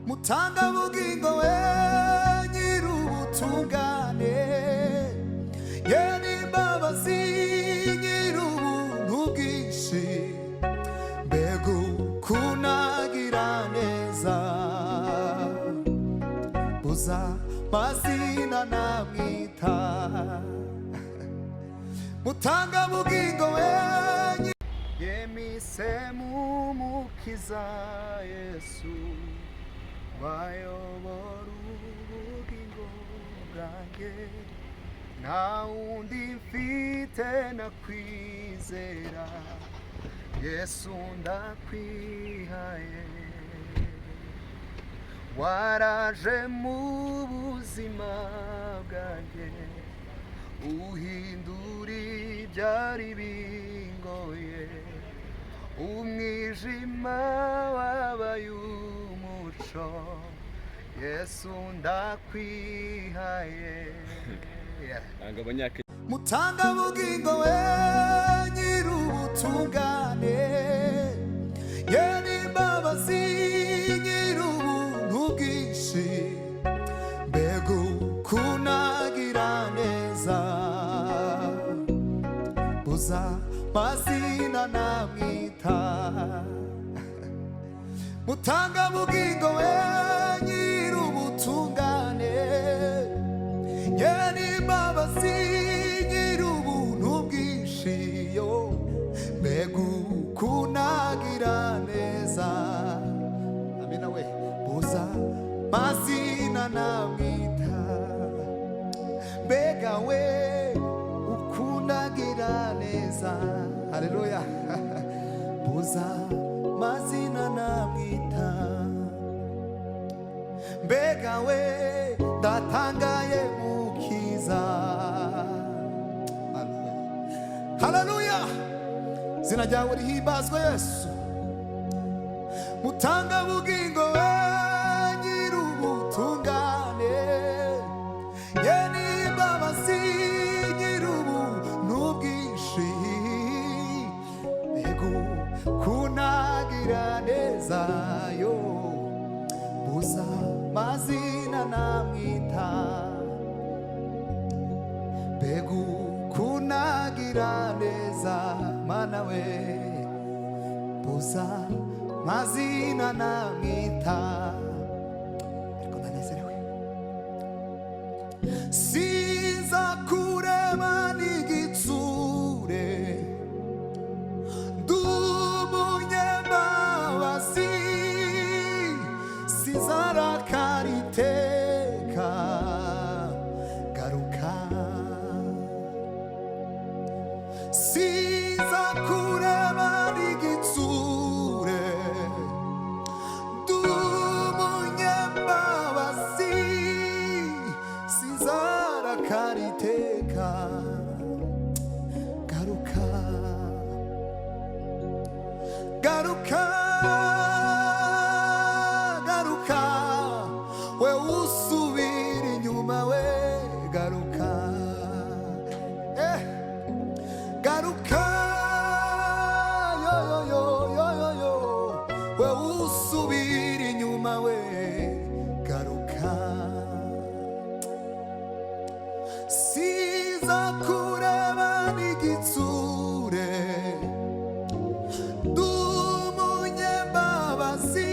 mutanga bugingo we nyir'ubutungane, yera imbabazi nyir'ubuntu bwinshi, mbega ukunagira neza, buza mazina namwita, mutanga bugingo we yemisemu mukiza Yesu, wayobora ubugingo bwanjye, nta wundi mfite nakwizera, Yesu ndakwihaye, waraje mu buzima bwanjye, uhindura ibyari bingoye, umwijima wabaye umuco, Yesu ndakwihaye. Mutanga bugingo we nyir'ubutungane, yera imbabazi nyir'ubuntu bwinshi, mbega ukunagira neza, buza mazina namwita, mutanga bugingo we nyir'ubutungane, yera imbabazi nyir'ubuntu bwinshi, yo mbega ukunagira neza, amina we, buza mazina namwita, mbega we ukunagira neza, haleluya, buza mazina namwita, mbega we ndatangaye mukiza, haleluya, zina ryawe rihimbazwe Yesu, mutanga bugingo we nyir'ubutungane, yera imbabazi nyir'ubuntu bwinshi, mbega ukunagira neza, yo buza mazina namwita, mbega ukunagira neza, mana we, buza mazina namwita, ariko ndanezerewe, siza kurema n'igitsure, ndumunyembabazi, sinzarakara iteka, garuka, siza kurema n'igitsure, ndumunyembabazi, sinzarakara iteka, garuka, garuka, garuka, we usubira inyuma we, garuka, garuka, yo yo yo yo yo, we usubira inyuma we, garuka, siza kureba n'igitsure, ndumunyembabazi,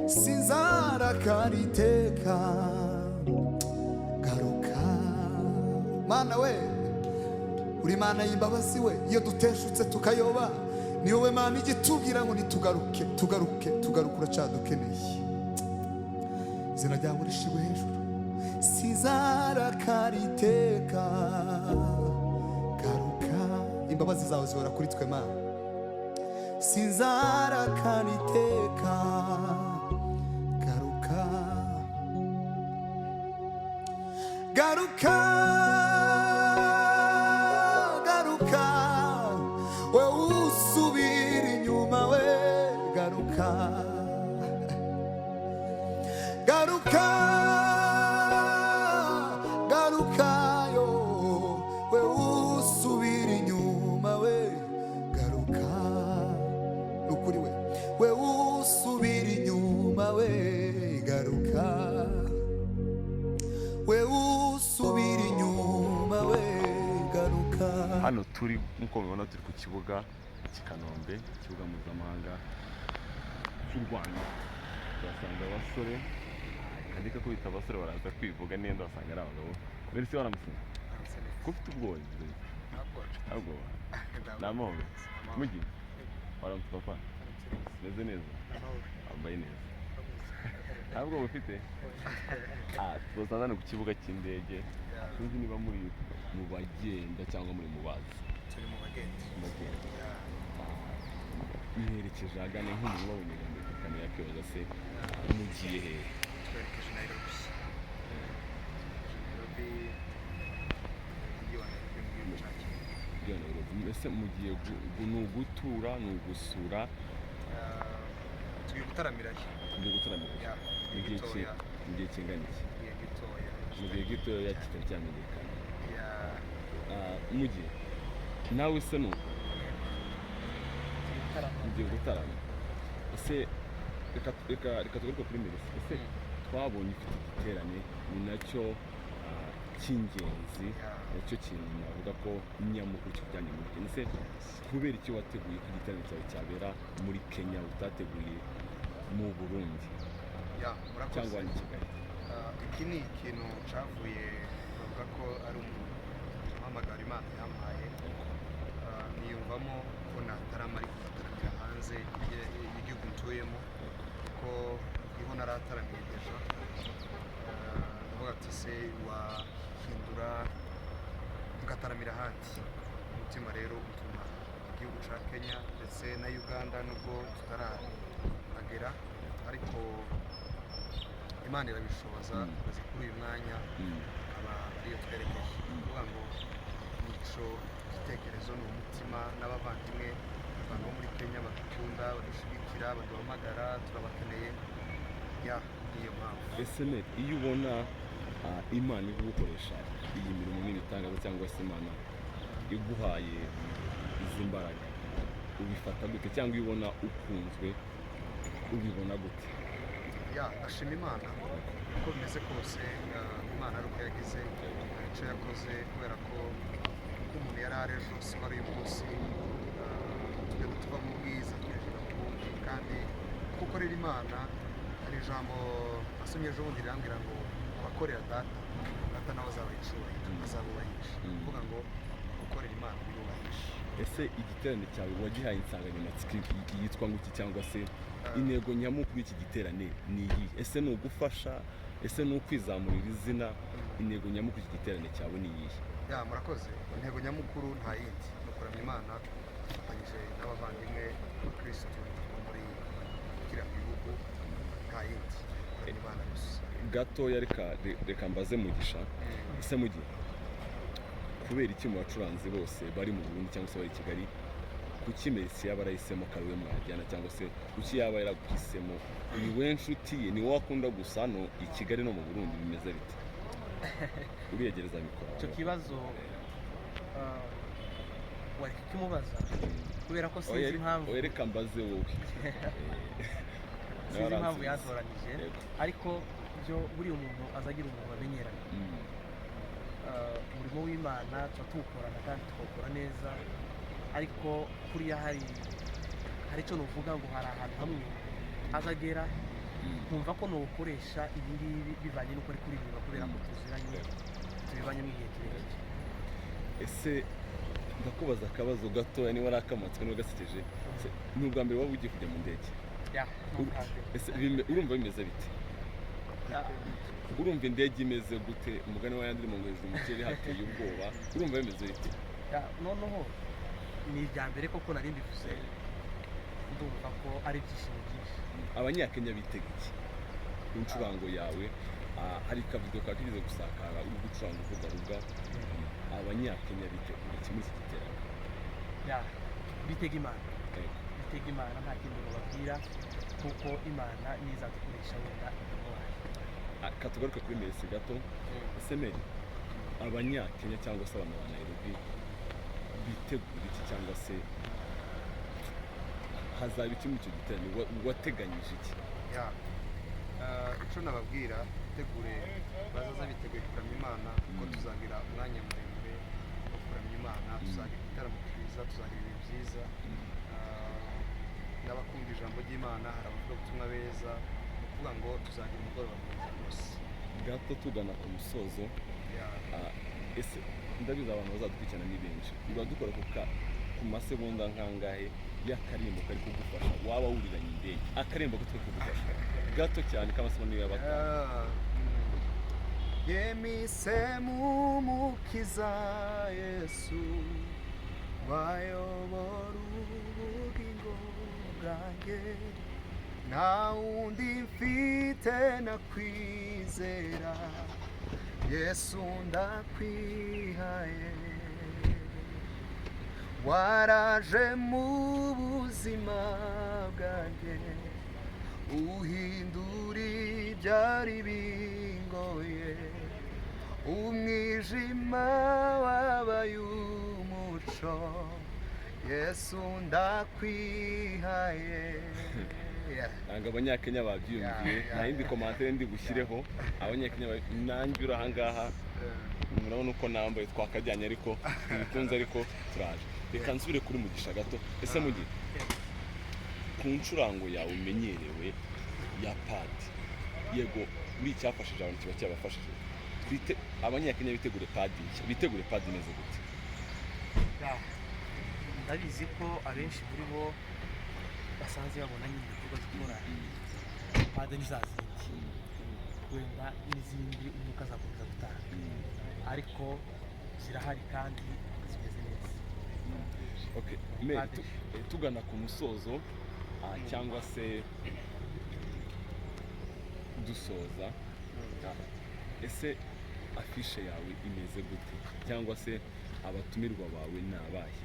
sinzarakara iteka, garuka, mana we, uri mana y'imbabazi we, iyo duteshutse tukayoba, ni wowe mana igitubwira ngo nitugaruke, tugaruke, tugaruke, uracadukeneye, izina ryawe rishimwe hejuru, sinzarakara iteka, garuka, imbabazi zawe zihora kuri twe mana, sinzarakara iteka, garuka, garuka, garuka, we usubira inyuma we, garuka, garuka, garuka, yo we usubira inyuma we, garuka, nukuri we, we usubira inyuma turi nk'uko mubibona turi ku kibuga cy'i Kanombe, ikibuga mpuzamahanga cy'u Rwanda. Turasanga abasore, andika ko bita abasore baraza kwivuga nenda basanga ari abagabo. Mbere se waramusinze ko ufite ubwoba ntabwo namahoro mugi waramutse papa meze neza wambaye neza ntabwo ufite tuzazana ku kibuga cy'indege. Sinzi niba muri mu bagenda cyangwa muri mu bazi. turi mu bagenda mwerekeje ahagana nk'umuntu wabonye muri kamera yakibaza se mugiye hehe? twerekeje Nairobi mbese mugiye ni ugutura ni ugusura tugiye gutaramirayo mu gihe kingana iki? mu gihe gitoya kitari cyamenyekana. Mugiye nawe se nuko mugiye gutarama. Ese reka tugaruke kuri Melissa. Ese twabonye ufite igiterane ni nacyo cy'ingenzi, nacyo kintu navuga ko nyamukuru kijyanye muri Kenya. Ese kubera icyo wateguye ko igiterane cyawe cyabera muri Kenya utateguye mu Burundi cyangwa ni Kigali? Iki ni ikintu cyavuye bavuga ko ari umuhamagaro Imana yampaye, niyumvamo ko natarama ariko nataramira hanze y'igihugu ntuyemo kuko niho narataramiye deja. Ndavuga ati se wahindura ngataramira ahandi. Umutima rero utuma igihugu cya Kenya ndetse na Uganda nubwo tutarahagera ariko Imana irabishoboza kugeza kuri uyu mwanya akaba ariyo twerekeje. Kuvuga ngo nico igitekerezo ni umutima n'abavandimwe abantu bo muri Kenya badukunda badushigikira baduhamagara turabakeneye niyo mpamvu. Ese iyo ubona Imana iri gukoresha iyi mirimo n'ibitangaza cyangwa se Imana iguhaye izi mbaraga ubifata gute, cyangwa iyo ubona ukunzwe ubibona gute? Ndashima Imana uko bimeze kose. Imana ari uko yagize icyo yakoze, kubera ko uko umuntu yari ari ejo siko ari uyu munsi. Tugenda tuva mu bwiza twinjira mu bundi, kandi kuko rero Imana hari ijambo nasomye ejo bundi rirambwira ngo abakorera data nawe azabayicura azabubahisha. Kuvuga ngo gukorera Imana birubahisha. Ese igiterane cyawe wagihaye insanganyamatsiko yitwa ngo iki, cyangwa se intego nyamukuru y'iki giterane ni iyi? Ese ni ugufasha? Ese ni ukwizamurira izina? Intego nyamukuru y'iki giterane cyawe ni iyihe? Murakoze. Intego nyamukuru nta yindi ni ukuramya Imana dufatanyije n'abavandimwe b'Abakristo muri kiriya gihugu. Nta yindi, kuramya Imana gusa. Gatoya reka mbaze Mugisha. Ese Mugi, kubera iki mu bacuranzi bose bari mu Burundi cyangwa se bari i Kigali, kuki Melissa yaba yarahisemo ko ari we mwajyana, cyangwa se kuki yaba yaraguhisemo? Ni we nshuti ye, ni wowe akunda gusa hano i Kigali no mu Burundi bimeze bite? Uriyegereza mikoro. Icyo kibazo wari kukimubaza kubera ko sinzi impamvu. Reka mbaze wowe. Sinzi impamvu yantoranyije, ariko byo buri umuntu azagira umuntu bamenyeranye. Umurimo w'Imana tuba tuwukorana kandi tukawukora neza, ariko kuriya hari icyo nuvuga ngo hari ahantu hamwe azagera nkumva ko nuwukoresha ibi ngibi bivanye n'uko ari kuririmba, kubera ko tuziranye tubibanyemo igihe kirekire. Ese ndakubaza akabazo gatoya, niba ari akamatsiko niba gasekeje, ni ubwa mbere waba ugiye kujya mu ndege? Ese urumva bimeze bite? Urumva indege imeze gute? Umugani wa yandi mu hejuru mu kirere hateye ubwoba, urumva bimeze bite? Noneho ni ibya mbere koko nari mbivuze, ndumva ko ari ibyishimo byinshi. Abanyakenya bitega iki ku ncurango yawe? Hari akavido kakigeze gusakara uri gucuranga uvuga abanyakenya bitega iki muri iki giterane? Bitega Imana, bitega Imana, nta kindi bababwira, kuko Imana niza dukoresha wenda iwayo. Katugaruke kuri Melissa gato. Ese Mary, abanyakenya cyangwa se abantu ba Nairobi bitegura iki, cyangwa se hazaba iki muri icyo giterane? Wateganyije iki? Icyo nababwira, bazaza biteguye kuramya Imana kuko tuzagira umwanya muremure wo kuramya Imana. Imana tuzagira igitaramo cyiza, tuzagira ibihe byiza. N'abakunda ijambo ry'Imana, hari abavugabutumwa beza, ni ukuvuga ngo tuzagira umugoroba mwiza rwose. gato tugana ku musozo, ese ndabizi abantu bazadukurikirana ni benshi, uradukora ku masegonda nkangahe y'akarimbo kari kugufasha waba wuriranye indege, akarimbo ko kari kugufasha gato cyane k'amasegonda niba batanu. Yemisemu mukiza Yesu wayobora ubugingo bwanjye, nta wundi mfite nakwizera, Yesu ndakwihaye, waraje mu buzima bwanjye uhindura ibyari bingoye, umwijima wabaye umuco, Yesu ndakwihaye. ntabwo abanyakenya babyiyumviye, nta yindi komantere ndi bushyireho. Abanyakenya nanjye uri ahangaha murabona uko nambaye twakajyanye, ariko ntibikunze, ariko turaje. Reka nsubire kuri Mugisha gato. Ese Mugi, ku ncurango yawe umenyerewe ya padi, yego muri icyafashije abantu kiba cyabafashije, abanyakenya bitegure padi nshya, bitegure padi imeze gute? ndabizi ko abenshi muri bo basanze babona nyine ibikorwa dukora padi n'izazindi, wenda n'izindi umwuka azakomeza gutanga, ariko zirahari kandi zimeze neza. Okay, tugana ku musozo cyangwa se dusoza, ese afishe yawe imeze gute, cyangwa se abatumirwa bawe ni abahe?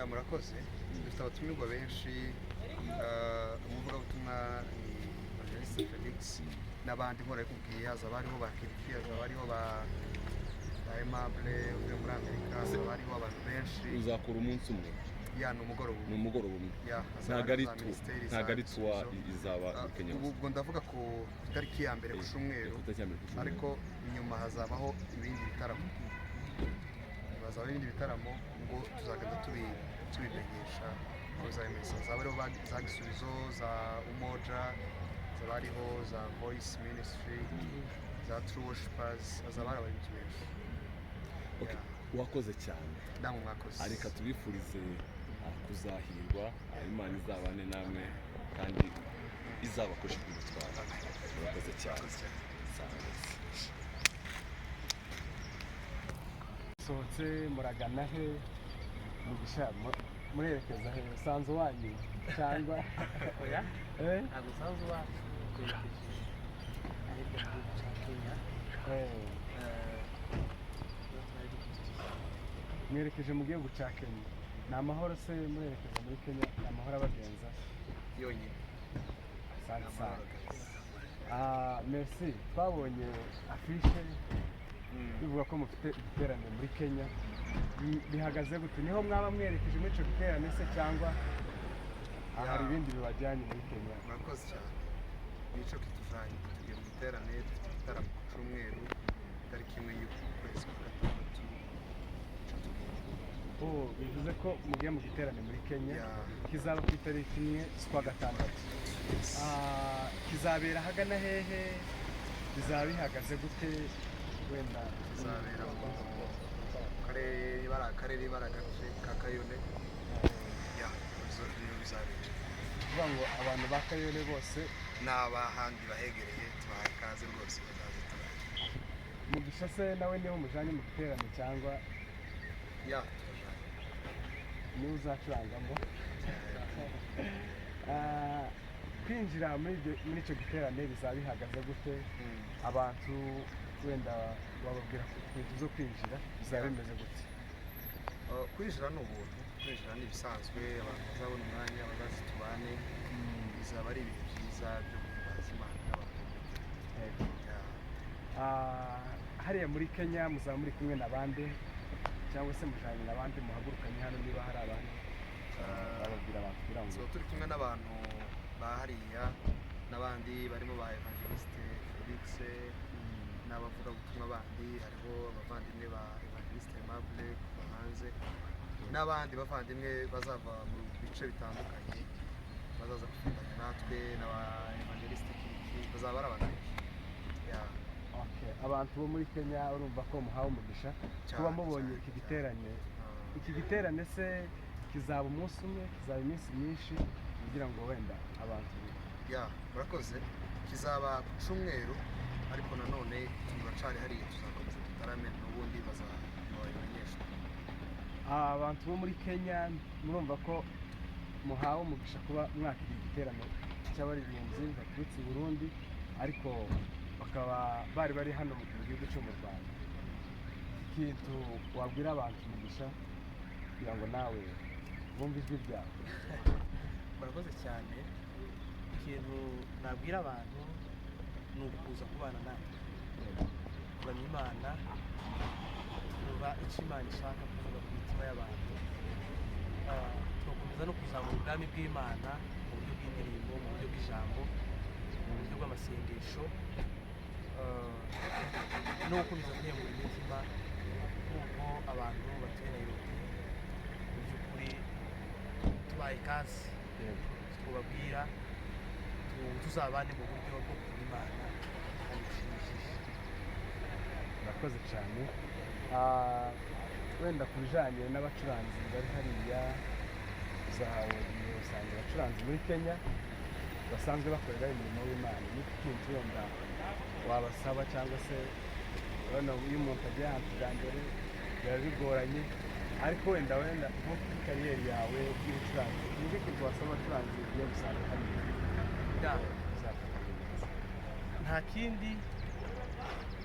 Murakoze. Dufite abatumirwa benshi, umuvugabutumwa ni Evangeliste Felix, n'abandi nkora kubwiye, hazaba hariho ba Kiriki, hazaba hariho ba Aimable uvuye muri Amerika, hazaba hariho abantu benshi. Uzakora umunsi umwe? Ni umugoroba umwe. Ni umugoroba umwe. Ntabwo ari tuwa izaba i Kenya. Ubwo ndavuga ku itariki ya mbere ku cyumweru, ariko nyuma hazabaho ibindi bitaramo. Hazabaho ibindi bitaramo ngo tuzagenda tubimenyesha aho bizabimesa. Hazaba hariho za Gisubizo, za Umoja, hazaba hariho za Voice Ministry, za True Worshipers, hazaba hari abayobozi benshi. Wakoze cyane. Namwe mwakoze. Areka tubifurize kuzahirwa, Imana izabane namwe kandi izabakoresha kubitwara. Murakoze cyane. sohotse muragana he Mugisha, murerekeza he? Usanze wanyu cyangwa oya ntabwo usanze uwacu, twerekeje ahirya mu gihugu cya Kenya. mwerekeje mu gihugu cya Kenya, ni amahoro se? murerekeza muri Kenya, ni amahoro abagenza yonyine. asante sana. Merci, twabonye afishe bivuga ko mufite igiterane muri Kenya, bihagaze gute? Niho mwaba mwerekeje muri icyo giterane se, cyangwa hari ibindi bibajyanye muri Kenya? Murakoze cyane. Nicyo kitujanye, tugiye mu giterane, dufite igitaramo ku cyumweru itariki imwe y'ukwezi kwa gatandatu. Bivuze ko mugiye mu giterane muri Kenya, kizaba ku itariki imwe z'ukwa gatandatu. Kizabera hagana hehe? Bizaba bihagaze gute? Wenda kizabera mu karere baragace ka Kayole. Bizabera kuvuga ngo abantu ba Kayole bose n'abahandi bahegereye tubahaye ikaze rwose, bazaze turaje. Mugisha se nawe niho mujanye mu giterane, cyangwa turajanye niwe uzacurangamo? Kwinjira muri icyo giterane bizaba bihagaze gute? Abantu wenda wababwira ku zo kwinjira bizaba bimeze gute? Kwinjira ni ubuntu, kwinjira ni ibisanzwe, abantu bazabona umwanya bazaze tubane, bizaba ari ibintu byiza byo guhimbaza Imana n'abantu. Hariya muri Kenya muzaba muri kumwe n'abandi, cyangwa se mujanye n'abandi muhagurukanye hano? Niba hari abandi bababwira abantu kugira ngo turi kumwe n'abantu ba hariya, n'abandi barimo ba Evangeliste Felix n'abavugabutumwa bandi, hariho abavandimwe ba Evangeliste Aimable kuva hanze n'abandi bavandimwe bazava mu bice bitandukanye bazaza gufatanya natwe n'aba Evangeliste Kiriki, bazaba ari abantu benshi. Okay. Abantu bo muri Kenya urumva ko muhawe umugisha kuba mubonye iki giterane. Iki giterane se kizaba umunsi umwe, kizaba iminsi myinshi kugira ngo wenda abantu murakoze. Kizaba ku cyumweru, ariko nanone turacari hariya tuzakomeza tutarame n'ubundi bazabamenyesha. Abantu bo muri Kenya murumva ko muhawe umugisha kuba mwaka iki giterane cy'abaririmbyi baturutse i Burundi, ariko bakaba bari hano mu gihugu cyo mu Rwanda. Ikintu wabwira abantu umugisha kugira ngo nawe bumve ijwi ryawe? murakoze cyane. Ikintu nabwira abantu ni ukuza kubana natwe, kuramya Imana, kumva icyo Imana ishaka kuvuga ku mitima y'abantu, tugakomeza no kuzamura ubwami bw'Imana mu buryo bw'indirimbo, mu buryo bw'ijambo, mu buryo bw'amasengesho, no gukomeza guhembura imitima nk'uko abantu batuye Nairobi mu by'ukuri tubaye ikaze twababwira tuzabane mu buryo bwo kuba Imana kandi bushimishije. Murakoze cyane. Wenda ku bijyanye n'abacuranzi bari hariya usanga abacuranzi muri Kenya basanzwe bakorera imirimo y'Imana. Ni ikintu wenda wabasaba, cyangwa se urabona iyo umuntu agiye ahantu bwa mbere biba bigoranye, ariko wenda nko kuri kariyeri yawe y'ubucuranzi ni iki kintu wasaba abacuranzi iyo gusanga hariya? Nta kindi,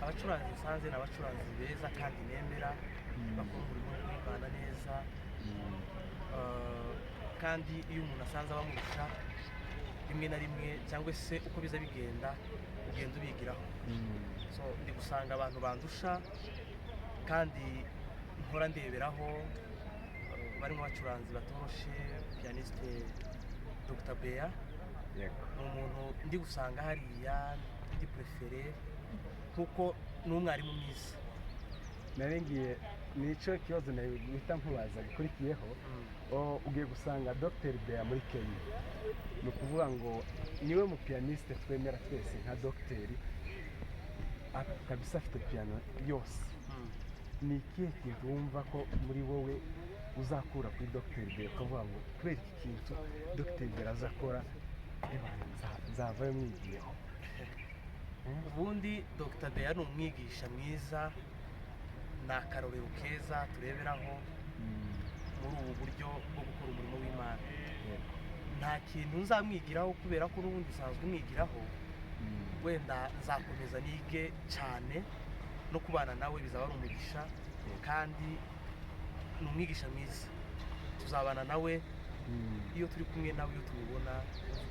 abacuranzi nsanze ni abacuranzi beza kandi nemera, bakora umurimo w'Imana neza, kandi iyo umuntu asanze abamurusha rimwe na rimwe cyangwa se uko biza bigenda ugenda ubigiraho. So ndi gusanga abantu bandusha kandi nkora ndeberaho barimo abacuranzi batoroshe, pianiste Dr. Bea ni umuntu ndi gusanga hariya ndi prefere kuko ni umwarimu mwiza. Narengiye nicyo kibazo nahita nkubaza gikurikiyeho. Ugiye gusanga Dr. Bea muri Kenya, ni ukuvuga ngo niwe mu pianiste twemera twese nka dogiteri, kabisa afite piano yose. Ni ikihe kintu wumva ko muri wowe uzakura kuri Dr. Bea ukavuga ngo kubera iki kintu Dr. Bea azakora nzavayo mwigiyeho? Ubundi Dr. Bea ni umwigisha mwiza, ni akarorero keza tureberaho muri ubu buryo bwo gukora umurimo w'Imana. Nta kintu nzamwigiraho kubera ko n'ubundi nsanzwe mwigiraho, wenda nzakomeza nige cyane no kubana nawe bizaba ari umugisha, kandi ni umwigisha mwiza. Tuzabana nawe, iyo turi kumwe nawe, iyo tumubona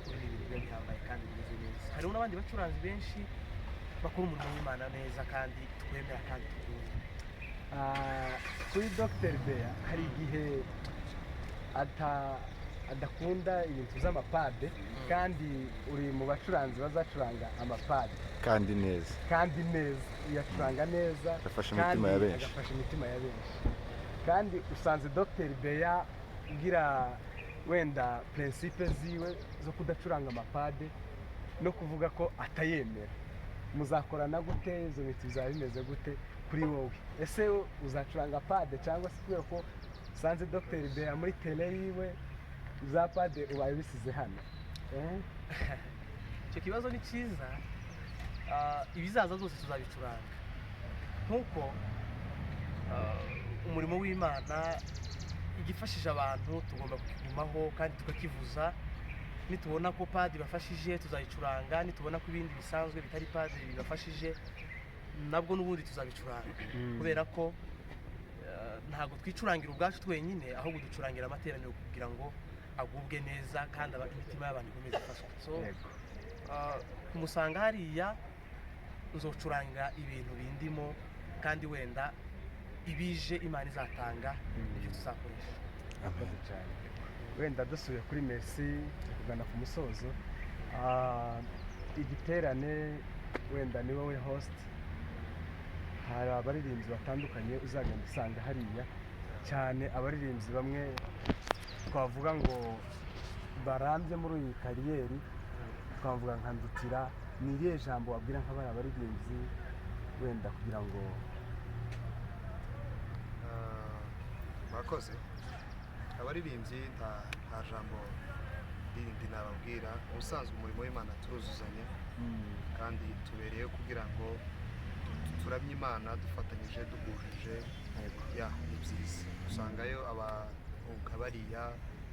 kuri ibintu biba bihambaye kandi bimeze neza. Hariho n'abandi bacuranzi benshi bakora umurimo w'Imana neza kandi twemera kandi tukunda. Kuri Dr. Bea hari igihe adakunda ibintu by'amapade, kandi uri mu bacuranzi bazacuranga amapade kandi neza yacuranga neza, agafasha imitima ya benshi. Kandi usanze Dr. Bea ugira wenda principe ziwe zo kudacuranga amapade no kuvuga ko atayemera, muzakorana gute? Izo bintu bizaba bimeze gute kuri wowe? Ese uzacuranga pade cyangwa se kubera ko usanze Dr. Bea muri tele yiwe za pade ubaye bisize hano? Icyo kibazo ni cyiza. Ibizaza zose tuzabicuranga nk'uko umurimo w'Imana igifashije abantu tugomba kugumaho kandi tukakivuza. Nitubona ko padi bafashije tuzayicuranga, nitubona ko ibindi bisanzwe bitari padi bibafashije nabwo n'ubundi tuzabicuranga, kubera ko ntabwo twicurangira ubwacu twenyine, ahubwo ducurangira amateraniro kugira ngo agubwe neza kandi imitima y'abantu ikomeze ifashwe. So kumusanga hariya nzocuranga ibintu bindimo, kandi wenda ibije Imana izatanga ibyo tuzakoresha. cyane. Wenda dusubiye kuri Messi kugana ku musozo, igiterane wenda ni wowe host, hari abaririmbyi batandukanye uzagenda usanga hariya, cyane abaririmbyi bamwe twavuga ngo barambye muri iyi kariyeri, twavuga nka Ndutira. Ni irihe jambo wabwira nk'abari abaririmbyi wenda kugira ngo murakoze? Abaririmbyi nta jambo rindi nababwira. Ubusanzwe umurimo w'Imana turuzuzanya kandi tubereye kugira ngo turamye Imana dufatanyije duhujije. Ni byiza usangayo abahunga bariya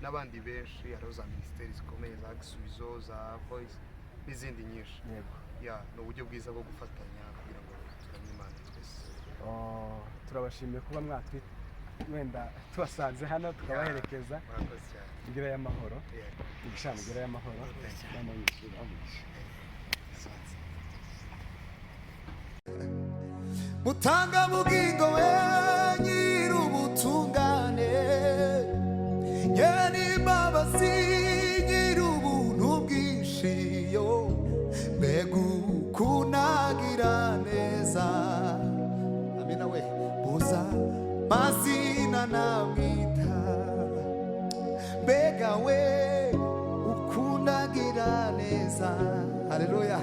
n'abandi benshi, hariho za minisiteri zikomeye za Gisubizo, za Voice n'izindi nyinshi. Ni uburyo bwiza bwo gufatanya kugira ngo turamye Imana twese. turabashimiye kuba wenda tubasanze hano tukabaherekeza. Mugira y'amahoro, mugira y'amahoro. Mutanga bugingo we nyir'ubutungane, nyir'imbabazi nyir'ubuntu bwinshi, yo mbega ukunagira neza. Amina we buza mazina namwita, mbega we ukunagira neza. Haleluya.